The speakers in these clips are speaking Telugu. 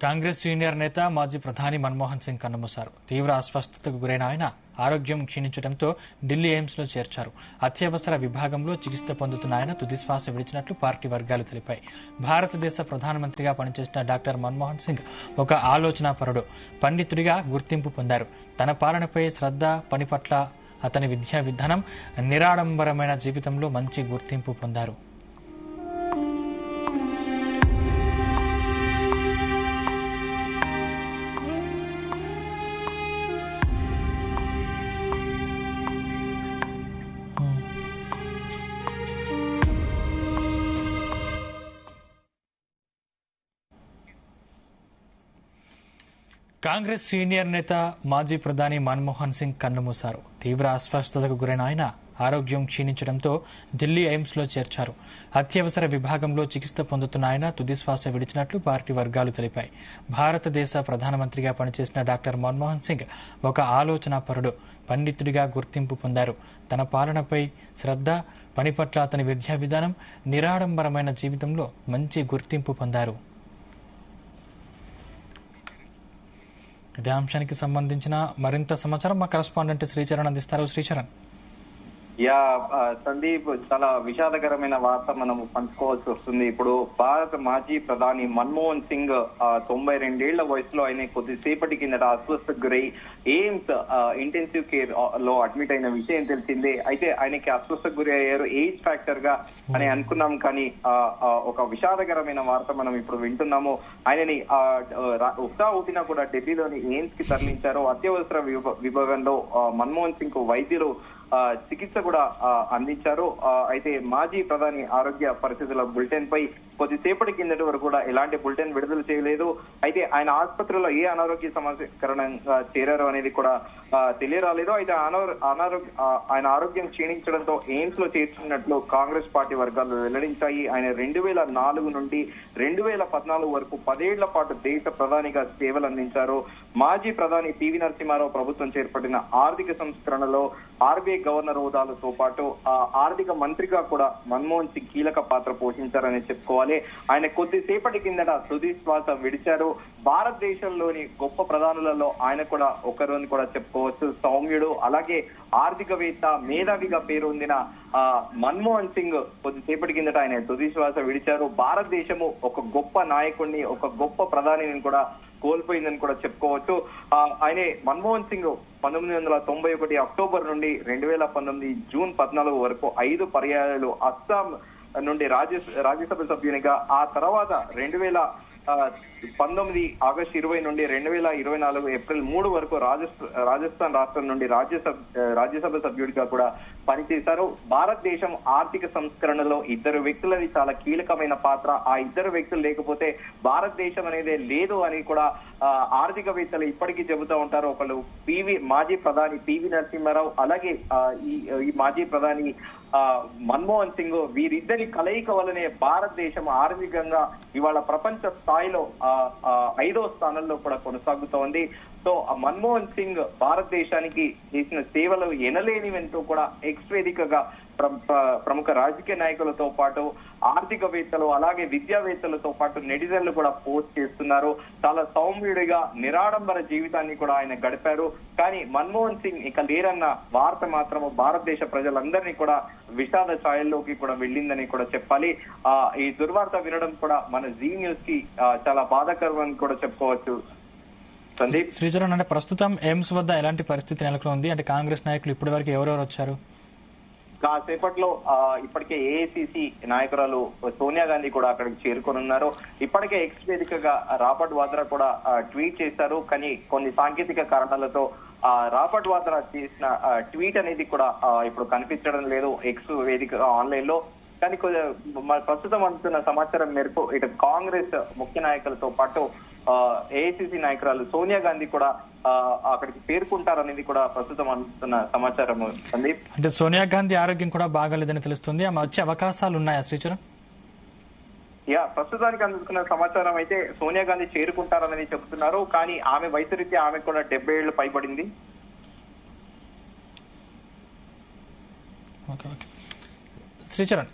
కాంగ్రెస్ సీనియర్ నేత మాజీ ప్రధాని మన్మోహన్ సింగ్ కన్నుమూశారు. తీవ్ర అస్వస్థతకు గురైన ఆయన ఆరోగ్యం క్షీణించడంతో ఢిల్లీ ఎయిమ్స్ లో చేర్చారు. అత్యవసర విభాగంలో చికిత్స పొందుతున్న ఆయన తుదిశ్వాస విడిచినట్లు పార్టీ వర్గాలు తెలిపాయి. భారతదేశ ప్రధానమంత్రిగా పనిచేసిన డాక్టర్ మన్మోహన్ సింగ్ ఒక ఆలోచనాపరుడు, పండితుడిగా గుర్తింపు పొందారు. తన పాలనపై శ్రద్ధ, పని పట్ల అతని విద్యా విధానం, నిరాడంబరమైన జీవితంలో మంచి గుర్తింపు పొందారు. కాంగ్రెస్ సీనియర్ నేత మాజీ ప్రధాని మన్మోహన్ సింగ్ కన్నుమూశారు. తీవ్ర అస్వస్థతకు గురైన ఆయన ఆరోగ్యం క్షీణించడంతో ఢిల్లీ ఎయిమ్స్ లో చేర్చారు. అత్యవసర విభాగంలో చికిత్స పొందుతున్న ఆయన తుదిశ్వాస విడిచినట్లు పార్టీ వర్గాలు తెలిపాయి. భారతదేశ ప్రధానమంత్రిగా పనిచేసిన డాక్టర్ మన్మోహన్ సింగ్ ఒక ఆలోచనాపరుడు, పండితుడిగా గుర్తింపు పొందారు. తన పాలనపై శ్రద్ధ, పని పట్ల అతని విద్యా విధానం, నిరాడంబరమైన జీవితంలో మంచి గుర్తింపు పొందారు. ఇదే అంశానికి సంబంధించిన మరింత సమాచారం మా కరెస్పాండెంట్ శ్రీచరణ్ అందిస్తారు. శ్రీచరణ్. సందీప్, చాలా విషాదకరమైన వార్త మనం పంచుకోవాల్సి వస్తుంది. ఇప్పుడు భారత మాజీ ప్రధాని మన్మోహన్ సింగ్ 92 ఏళ్ల వయసులో ఆయన కొద్దిసేపటి కిందట అస్వస్థకు గురై ఎయిమ్స్ ఇంటెన్సివ్ కేర్ లో అడ్మిట్ అయిన విషయం తెలిసిందే. అయితే ఆయనకి అస్వస్థకు గురి అయ్యారు ఏజ్ ఫ్యాక్టర్ గా అని అనుకున్నాం, కానీ ఒక విషాదకరమైన వార్త మనం ఇప్పుడు వింటున్నాము. ఆయనని ఉత్సా ఊపినా కూడా ఢిల్లీలోని ఎయిమ్స్ కి తరలించారు. అత్యవసర విభాగంలో మన్మోహన్ సింగ్ వైద్యులు చికిత్స కూడా అందించారు. అయితే మాజీ ప్రధాని ఆరోగ్య పరిస్థితుల బులెటిన్ పై కొద్దిసేపటి కిందటి వరకు కూడా ఎలాంటి బులెటిన్ విడుదల చేయలేదు. అయితే ఆయన ఆసుపత్రిలో ఏ అనారోగ్య సమస్య కారణంగా చేరారు అనేది కూడా తెలియరాలేదు. అయితే ఆయన ఆరోగ్యం క్షీణించడంతో ఎయిమ్స్ లో చేర్చుకున్నట్లు కాంగ్రెస్ పార్టీ వర్గాలు వెల్లడించాయి. ఆయన 2004 నుండి 2014 వరకు 10 ఏళ్ల పాటు దేశ ప్రధానిగా సేవలు అందించారు. మాజీ ప్రధాని పివి నరసింహారావు ప్రభుత్వం చేపట్టిన ఆర్థిక సంస్కరణలో ఆర్బీఐ గవర్నర్ హోదాలతో పాటు ఆర్థిక మంత్రిగా కూడా మన్మోహన్ సింగ్ కీలక పాత్ర పోషించారని చెప్పుకోవాలి. ఆయన కొద్దిసేపటి కిందట తుది శ్వాస విడిచారు. భారతదేశంలోని గొప్ప ప్రధానులలో ఆయన కూడా ఒకరు అని కూడా చెప్పుకోవచ్చు. సౌమ్యుడు, అలాగే ఆర్థికవేత్త, మేధావిగా పేరొందిన మన్మోహన్ సింగ్ కొద్దిసేపటి కిందట ఆయన తుది శ్వాస విడిచారు. భారతదేశము ఒక గొప్ప నాయకుడిని, ఒక గొప్ప ప్రధానిని కూడా కోల్పోయిందని కూడా చెప్పుకోవచ్చు. ఆయనే మన్మోహన్ సింగ్ 1991 అక్టోబర్ నుండి 2019 జూన్ 14 వరకు 5 పర్యాయాలు అస్సాం నుండి రాజ్యసభ సభ్యునిగా, ఆ తర్వాత 2019 ఆగస్టు 20 నుండి 2024 ఏప్రిల్ 3 వరకు రాజస్థాన్ రాష్ట్రం నుండి రాజ్యసభ సభ్యుడిగా కూడా పనిచేశారు. భారతదేశం ఆర్థిక సంస్కరణలో ఇద్దరు వ్యక్తులది చాలా కీలకమైన పాత్ర. ఆ ఇద్దరు వ్యక్తులు లేకపోతే భారతదేశం అనేది లేదు అని కూడా ఆర్థికవేత్తలు ఇప్పటికీ చెబుతూ ఉంటారు. ఒకళ్ళు మాజీ ప్రధాని పివి నరసింహారావు, అలాగే ఈ మాజీ ప్రధాని మన్మోహన్ సింగ్. వీరిద్దరి కలయిక వల్లనే భారతదేశం ఆర్థికంగా ఇవాళ ప్రపంచ స్థాయిలో 5వ స్థానంలో కూడా కొనసాగుతోంది. సో మన్మోహన్ సింగ్ భారతదేశానికి చేసిన సేవలు ఎనలేనివంటూ కూడా ఎక్స్ వేదికగా ప్రముఖ రాజకీయ నాయకులతో పాటు ఆర్థికవేత్తలు, అలాగే విద్యావేత్తలతో పాటు నెటిజన్లు కూడా పోస్ట్ చేస్తున్నారు. చాలా సౌమ్యుడిగా నిరాడంబర జీవితాన్ని కూడా ఆయన గడిపారు. కానీ మన్మోహన్ సింగ్ ఇక లేరన్న వార్త మాత్రము భారతదేశ ప్రజలందరినీ కూడా విషాద ఛాయల్లోకి కూడా వెళ్ళిందని కూడా చెప్పాలి. ఈ దుర్వార్త వినడం కూడా మన జీ న్యూస్ కి చాలా బాధాకరం అని కూడా చెప్పుకోవచ్చు. సందీప్. శ్రీచరణ్, అంటే ప్రస్తుతం ఎయిమ్స్ వద్ద ఎలాంటి పరిస్థితి నెలకొంది? అంటే కాంగ్రెస్ నాయకులు ఇప్పటి వరకు ఎవరెవరు వచ్చారు? కాసేపట్లో ఇప్పటికే ఏఐసిసి నాయకురాలు సోనియా గాంధీ కూడా అక్కడికి చేరుకోనున్నారు. ఇప్పటికే ఎక్స్ వేదికగా రాబర్ట్ వాద్రా కూడా ట్వీట్ చేశారు. కానీ కొన్ని సాంకేతిక కారణాలతో రాబర్ట్ వాద్రా చేసిన ట్వీట్ అనేది కూడా ఇప్పుడు కనిపించడం లేదు ఎక్స్ వేదిక ఆన్లైన్ లో. కానీ ప్రస్తుతం అందుతున్న సమాచారం మేరకు ఇటు కాంగ్రెస్ ముఖ్య నాయకులతో పాటు ఏఐసిసి నాయకురాలు సోనియా గాంధీ కూడా అక్కడికి చేరుకుంటారనేది కూడా ప్రస్తుతం అందుతున్న సమాచారం. సందీప్, అంటే సోనియా గాంధీ ఆరోగ్యం కూడా బాగాలేదని తెలుస్తుంది. ఆమె వచ్చే అవకాశాలు ఉన్నాయా శ్రీచరణ్? ప్రస్తుతానికి అందుకున్న సమాచారం అయితే సోనియా గాంధీ చేరుకుంటారనేది చెబుతున్నారు. కానీ ఆమె వయసు రీత్యా ఆమె కూడా 70 ఏళ్లు పైబడింది. శ్రీచరణ్.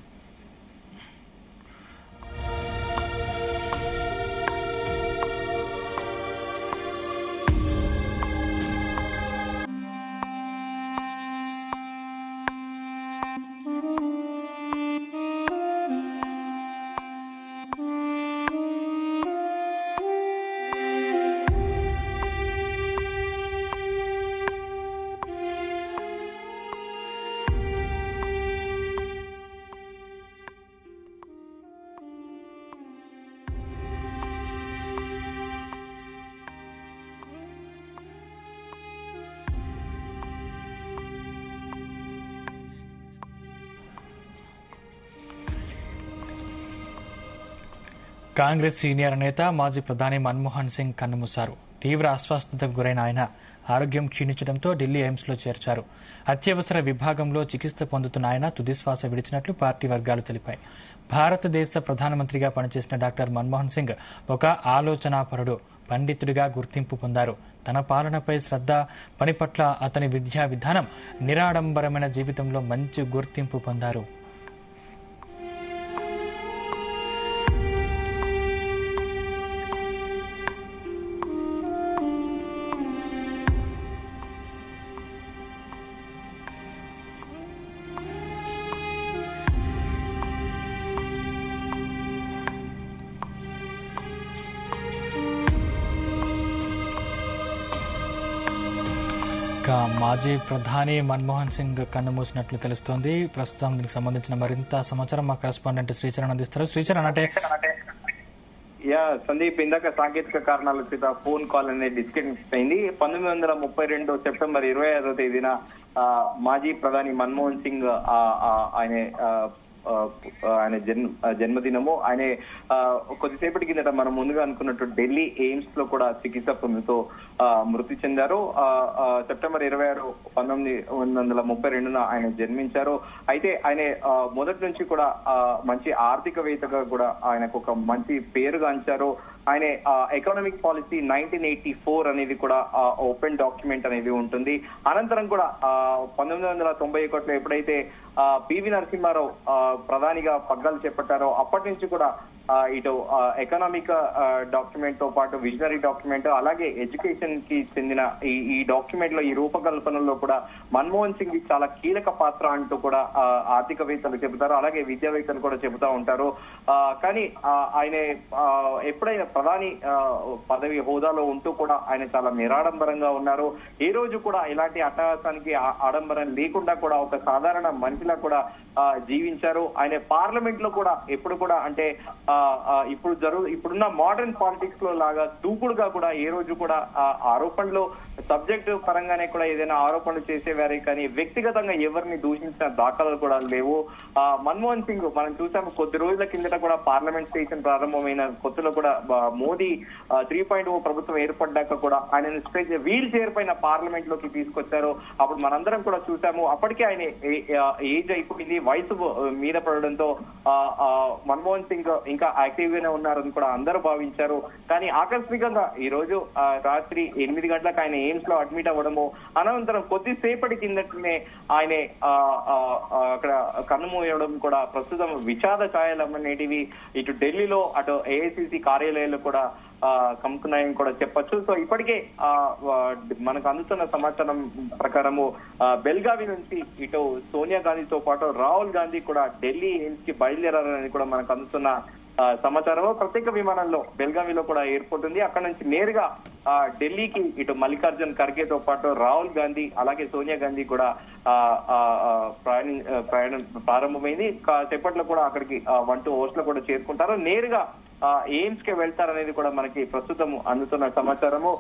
కాంగ్రెస్ సీనియర్ నేత మాజీ ప్రధాని మన్మోహన్ సింగ్ కన్నుమూశారు. తీవ్ర అస్వస్థతకు గురైన ఆయన ఆరోగ్యం క్షీణించడంతో ఢిల్లీ ఎయిమ్స్లో చేర్చారు. అత్యవసర విభాగంలో చికిత్స పొందుతున్న ఆయన తుదిశ్వాస విడిచినట్లు పార్టీ వర్గాలు తెలిపాయి. భారతదేశ ప్రధానమంత్రిగా పనిచేసిన డాక్టర్ మన్మోహన్ సింగ్ ఒక ఆలోచనాపరుడు, పండితుడిగా గుర్తింపు పొందారు. తన పాలనపై శ్రద్ధ, పని పట్ల అతని విద్యా విధానం, నిరాడంబరమైన జీవితంలో మంచి గుర్తింపు పొందారు. మాజీ ప్రధాని మన్మోహన్ సింగ్ కన్నుమూసినట్లు తెలుస్తోంది. ప్రస్తుతం దీనికి సంబంధించిన మరింత సమాచారం మా కరెస్పాండెంట్ శ్రీచరణ్ అందిస్తారు. శ్రీచరణ్, అంటే సందీప్, ఇందాక సాంకేతిక కారణాల చేత ఫోన్ కాల్ అనేది డిస్కనెక్ట్ అయింది. 1932 సెప్టెంబర్ 25వ తేదీన మాజీ ప్రధాని మన్మోహన్ సింగ్ ఆయన జన్మదినము. ఆయన కొద్దిసేపటి కిందట మనం ముందుగా అనుకున్నట్టు ఢిల్లీ ఎయిమ్స్ లో కూడా చికిత్స పొందుతూ మృతి చెందారు. సెప్టెంబర్ 26, 1932 ఆయన జన్మించారు. అయితే ఆయన మొదటి నుంచి కూడా మంచి ఆర్థికవేత్తగా కూడా ఆయనకు ఒక మంచి పేరుగాంచారు. ఆయన ఎకనామిక్ పాలసీ 1984 అనేది కూడా ఓపెన్ డాక్యుమెంట్ అనేది ఉంటుంది. అనంతరం కూడా 1991లో ఎప్పుడైతే పివి నరసింహారావు ప్రధానిగా పగ్గాలు చేపట్టారో అప్పటి నుంచి కూడా ఇటు ఎకనామిక్ డాక్యుమెంట్ తో పాటు విజనరీ డాక్యుమెంట్, అలాగే ఎడ్యుకేషన్ కి చెందిన ఈ డాక్యుమెంట్ లో, ఈ రూపకల్పనలో కూడా మన్మోహన్ సింగ్ చాలా కీలక పాత్ర అంటూ కూడా ఆర్థికవేత్తలు చెబుతారు, అలాగే విద్యావేత్తలు కూడా చెబుతా ఉంటారు. కానీ ఆయన ఎప్పుడైనా ప్రధాని పదవి హోదాలో ఉంటూ కూడా ఆయన చాలా నిరాడంబరంగా ఉన్నారు. ఏ రోజు కూడా ఇలాంటి అట్టహాసానికి ఆడంబరం లేకుండా కూడా ఒక సాధారణ మనిషిలా కూడా జీవించారు. ఆయన పార్లమెంట్ లో కూడా ఎప్పుడు కూడా అంటే ఇప్పుడున్న మోడర్న్ పాలిటిక్స్ లో లాగా దూకుడుగా కూడా ఏ రోజు కూడా ఆరోపణలు సబ్జెక్టు పరంగానే కూడా ఏదైనా ఆరోపణలు చేసేవారే కానీ వ్యక్తిగతంగా ఎవరిని దూషించిన దాఖలాలు కూడా లేవు. మన్మోహన్ సింగ్ మనం చూసాము, కొద్ది రోజుల కిందట కూడా పార్లమెంట్ స్టేషన్ ప్రారంభమైన కొత్తలో కూడా మోదీ 3.0 ప్రభుత్వం ఏర్పడ్డాక కూడా ఆయన వీల్ చైర్ పైన పార్లమెంట్ లోకి తీసుకొచ్చారు. అప్పుడు మనందరం కూడా చూసాము. అప్పటికే ఆయన ఏజ్ అయిపోయింది, వయసు మీద పడడంతో మన్మోహన్ సింగ్ ఇంకా యాక్టివ్ గానే ఉన్నారని కూడా అందరూ భావించారు. కానీ ఆకస్మికంగా ఈ రోజు రాత్రి 8 గంటలకు ఆయన ఎయిమ్స్ లో అడ్మిట్ అవ్వడము, అనంతరం కొద్దిసేపటి కిందటనే ఆయన అక్కడ కన్నుమూయడం కూడా ప్రస్తుతం విషాద ఛాయలనేటివి ఇటు ఢిల్లీలో అటు ఏఐసిసి కార్యాలయాల్లో కూడా కమ్ముకున్నాయని కూడా చెప్పొచ్చు. సో ఇప్పటికే మనకు అందుతున్న సమాచారం ప్రకారము బెల్గావి నుంచి ఇటు సోనియా గాంధీతో పాటు రాహుల్ గాంధీ కూడా ఢిల్లీ ఎయిమ్స్ కి బయలుదేరారని కూడా మనకు అందుతున్న సమాచారం. ప్రత్యేక విమానంలో బెల్గావిలో కూడా ఎయిర్పోర్ట్ ఉంది. అక్కడ నుంచి నేరుగా ఢిల్లీకి ఇటు మల్లికార్జున్ ఖర్గేతో పాటు రాహుల్ గాంధీ అలాగే సోనియా గాంధీ కూడా ప్రయాణం ప్రారంభమైంది. సేపట్లో కూడా అక్కడికి 1-2 hours లో కూడా చేరుకుంటారు. నేరుగా ఎయిమ్స్ కి వెళ్తారనేది కూడా మనకి ప్రస్తుతం అందుతున్న సమాచారము.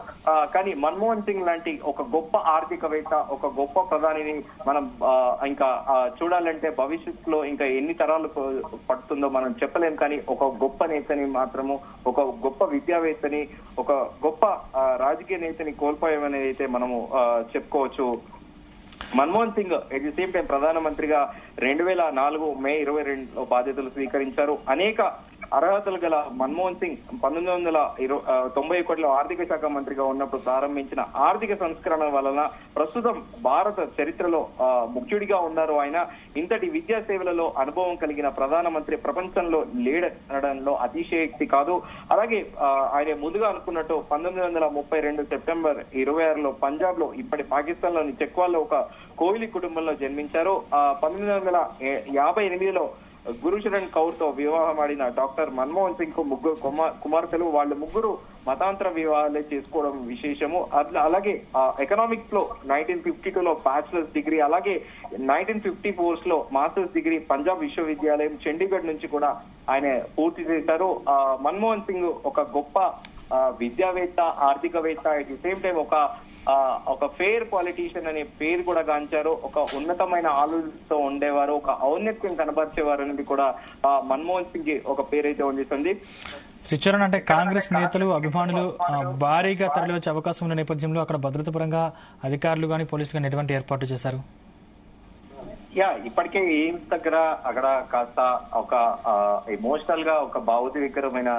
కానీ మన్మోహన్ సింగ్ లాంటి ఒక గొప్ప ఆర్థికవేత్త, ఒక గొప్ప ప్రధానిని మనం ఇంకా చూడాలంటే భవిష్యత్తులో ఇంకా ఎన్ని తరాలు పడుతుందో మనం చెప్పలేం. కానీ ఒక గొప్ప నేతని మాత్రము, ఒక గొప్ప విద్యావేత్తని, ఒక గొప్ప రాజకీయ నేతని కోల్పోయామనేది అయితే మనము చెప్పుకోవచ్చు. Manmohan Singh at the same time ప్రధానమంత్రిగా 2004 మే 22 బాధ్యతలు స్వీకరించారు. అనేక అర్హతలు గల మన్మోహన్ సింగ్ 1991లో ఆర్థిక శాఖ మంత్రిగా ఉన్నప్పుడు ప్రారంభించిన ఆర్థిక సంస్కరణ వలన ప్రస్తుతం భారత చరిత్రలో ముఖ్యుడిగా ఉన్నారు. ఆయన ఇంతటి విద్యా సేవలలో అనుభవం కలిగిన ప్రధానమంత్రి ప్రపంచంలో లేడనడంలో అతిశయోక్తి కాదు. అలాగే ఆయన ముందుగా అనుకున్నట్టు 1932 సెప్టెంబర్ 26లో పంజాబ్ లో ఇప్పటి పాకిస్తాన్ లోని చెక్వాల్లో ఒక కోహ్లీ కుటుంబంలో జన్మించారు. 1958లో గురుచరణ్ కౌర్ తో వివాహం ఆడిన డాక్టర్ మన్మోహన్ సింగ్ కు 3 కుమార్తెలు. వాళ్ళు 3 మతాంతర వివాహాలే చేసుకోవడం విశేషము. అలాగే ఎకనామిక్స్ లో 1952లో బ్యాచిలర్స్ డిగ్రీ, అలాగే 1954 లో మాస్టర్స్ డిగ్రీ పంజాబ్ విశ్వవిద్యాలయం చండీగఢ్ నుంచి కూడా ఆయన పూర్తి చేశారు. మన్మోహన్ సింగ్ ఒక గొప్ప విద్యావేత్త, ఆర్థికవేత్త, అట్ ది సేమ్ టైం ఒక ఫెయిర్ పాలిటీషియన్ అనే పేరు కూడా గాంచారు. ఒక ఉన్నతమైన ఆలోచనతో ఉండేవారు, ఒక ఔన్నత్యం కనబరిచేవారు అనేది కూడా మన్మోహన్ సింగ్ ఒక పేరైతే ఉంది. శ్రీచరణ్, అంటే కాంగ్రెస్ నేతలు అభిమానులు భారీగా తరలివచ్చే అవకాశం ఉన్న నేపథ్యంలో అక్కడ భద్రత పరంగా అధికారులు కానీ పోలీసులు కానీ ఎటువంటి ఏర్పాట్లు చేశారు? ఇప్పటికే ఎయిమ్స్ దగ్గర అక్కడ కాస్త ఒక ఎమోషనల్ గా ఒక భావోద్వేగకరమైన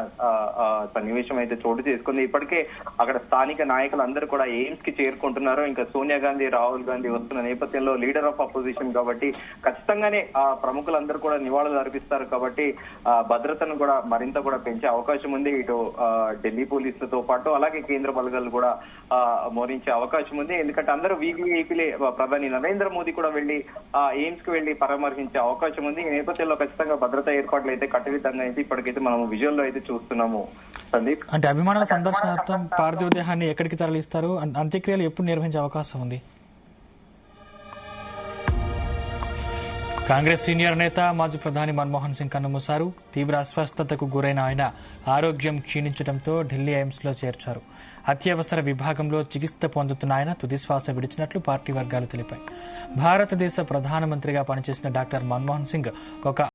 సన్నివేశం అయితే చోటు చేసుకుంది. ఇప్పటికే అక్కడ స్థానిక నాయకులు అందరూ కూడా ఎయిమ్స్ కి చేరుకుంటున్నారు. ఇంకా సోనియా గాంధీ, రాహుల్ గాంధీ వస్తున్న నేపథ్యంలో లీడర్ ఆఫ్ అపోజిషన్ కాబట్టి ఖచ్చితంగానే ఆ ప్రముఖులందరూ కూడా నివాళులు అర్పిస్తారు. కాబట్టి భద్రతను కూడా మరింత కూడా పెంచే అవకాశం ఉంది. ఇటు ఢిల్లీ పోలీసులతో పాటు అలాగే కేంద్ర బలగాలు కూడా మోరించే అవకాశం ఉంది. ఎందుకంటే అందరూ వీపీలే. ప్రధాని నరేంద్ర మోదీ కూడా వెళ్లి ఎయిమ్స్ కు వెళ్లి పరామర్శించే అవకాశం ఉంది. ఈ నేపథ్యంలో ఖచ్చితంగా భద్రతా ఏర్పాట్లు అయితే కట్టుదిట్టంగా అయితే ఇప్పటికైతే మనం విజువల్ లో అయితే చూస్తున్నాము. సందీప్, అంటే అభిమానుల సందర్శనార్థం పార్థివ దేహాన్ని ఎక్కడికి తరలిస్తారు? అంత్యక్రియలు ఎప్పుడు నిర్వహించే అవకాశం ఉంది? కాంగ్రెస్ సీనియర్ నేత మాజీ ప్రధాని మన్మోహన్ సింగ్ కన్నుమూశారు. తీవ్ర అస్వస్థతకు గురైన ఆయన ఆరోగ్యం క్షీణించడంతో ఢిల్లీ ఎయిమ్స్ లో చేర్చారు. అత్యవసర విభాగంలో చికిత్స పొందుతున్న ఆయన తుదిశ్వాస విడిచినట్లు పార్టీ వర్గాలు తెలిపాయి. భారతదేశ ప్రధానమంత్రిగా పనిచేసిన డాక్టర్ మన్మోహన్ సింగ్ ఒక